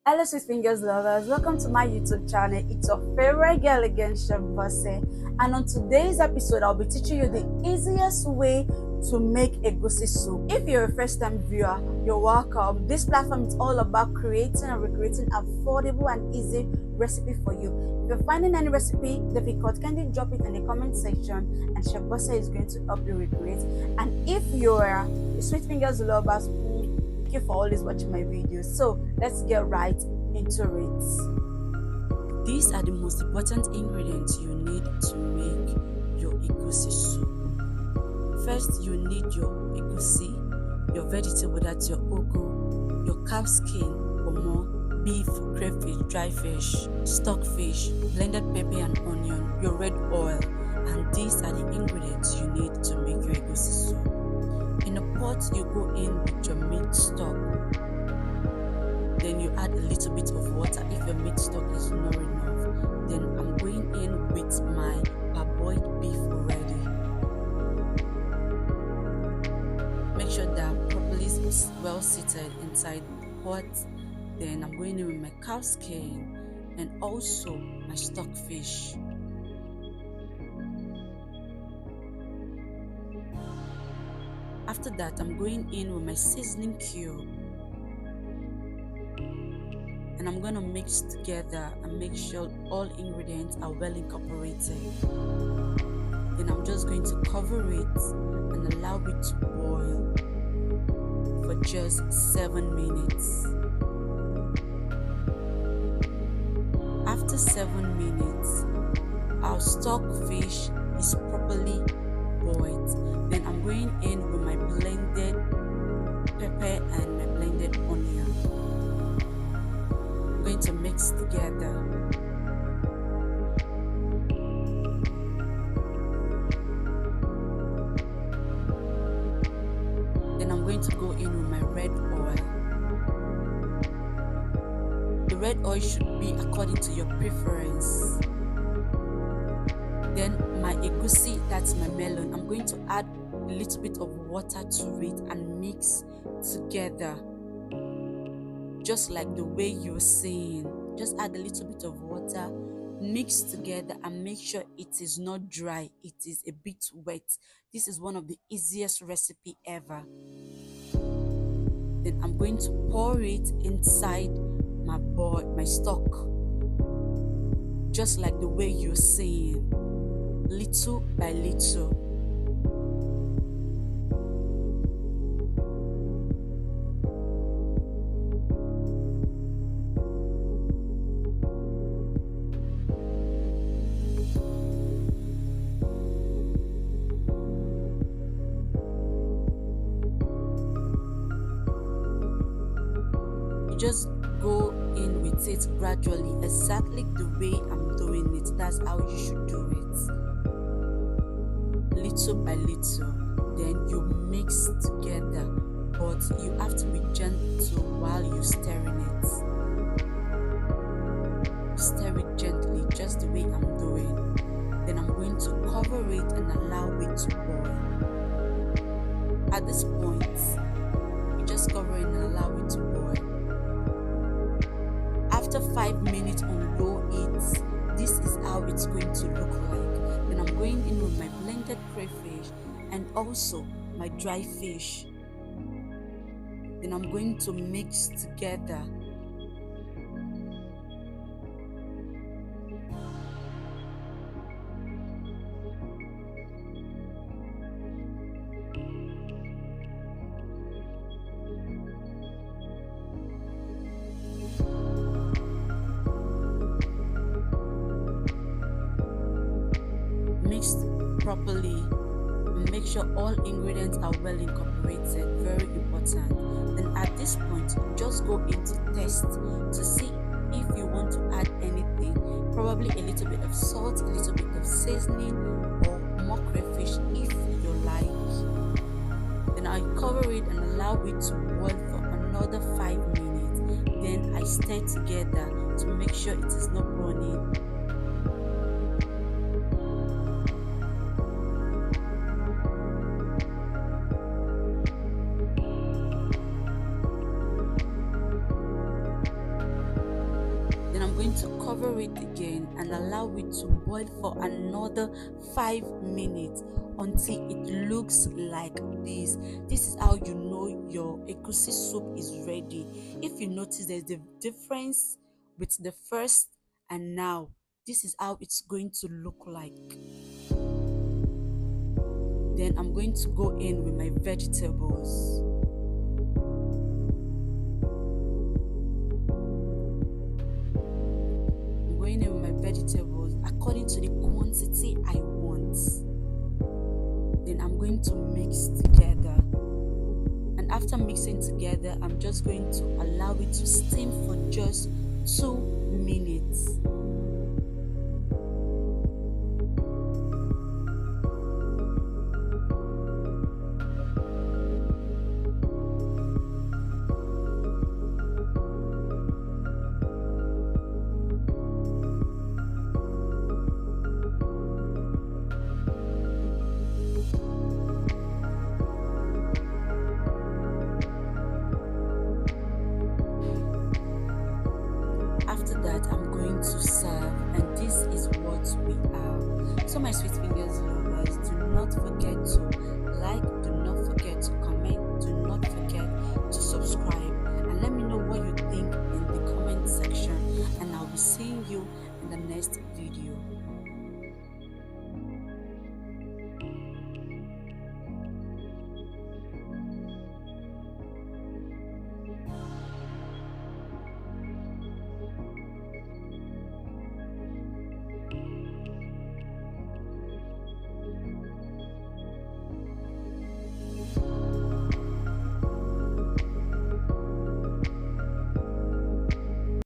Hello, sweet fingers lovers. Welcome to my YouTube channel. It's your favorite girl again, Chef Bose. And on today's episode, I'll be teaching you the easiest way to make egusi soup. If you're a first-time viewer, you're welcome. This platform is all about creating and recreating affordable and easy recipe for you. If you're finding any recipe difficult, kindly drop it in the comment section, and Chef Bose is going to help you recreate. And if you're a sweet fingers lovers, thank you for always watching my videos. So let's get right into it. These are the most important ingredients you need to make your egusi soup. First, you need your egusi, your vegetable, that's your ugu, your cow skin, omo, beef, crayfish, dry fish, stockfish, blended pepper and onion, your red oil, and these are the ingredients you need to make your egusi soup. In a pot, you go in with your meat stock. Then you add a little bit of water if your meat stock is not enough. Then I'm going in with my parboiled beef already. Make sure that I'm properly well seated inside the pot. Then I'm going in with my cow skin and also my stockfish. After that, I'm going in with my seasoning cube, and I'm going to mix together and make sure all ingredients are well incorporated. Then I'm just going to cover it and allow it to boil for just 7 minutes. After 7 minutes, our stockfish is properly boiled. Then I'm going in with my blended pepper and my blended onion. I'm going to mix together. Then I'm going to go in with my red oil. The red oil should be according to your preference. Then my egusi, that's my melon, I'm going to add a little bit of water to it and mix together. Just like the way you're seeing. Just add a little bit of water, mix together and make sure it is not dry, it is a bit wet. This is one of the easiest recipe ever. Then I'm going to pour it inside my stock. Just like the way you're seeing. Little by little. You just go in with it gradually, exactly the way I'm doing it. That's how you should do it. Little by little, then you mix together, but you have to be gentle while you're stirring it. Stir it gently, just the way I'm doing. Then I'm going to cover it and allow it to boil. At this point, you just cover it and allow it to boil. After 5 minutes on low heat, this is how it's going to look like. Then I'm going in with my blended crayfish and also my dry fish. Then I'm going to mix together. Mixed properly. Make sure all ingredients are well incorporated, very important. Then at this point, just go into taste to see if you want to add anything, probably a little bit of salt, a little bit of seasoning, or more crayfish if you like. Then I cover it and allow it to boil for another 5 minutes. Then I stir together to make sure it is not burning. going to cover it again and allow it to boil for another 5 minutes until it looks like this. This is how you know your egusi soup is ready. If you notice there's the difference with the first and now, this is how it's going to look like. Then I'm going to go in with my vegetables. I'm going in with my vegetables according to the quantity I want. Then I'm going to mix together. And after mixing together, I'm just going to allow it to steam for just 2 minutes. After that, I'm going to serve, and this is what we have. So my sweet fingers lovers, do not forget to like, do not forget to comment, do not forget to subscribe, and let me know what you think in the comment section, and I'll be seeing you in the next video.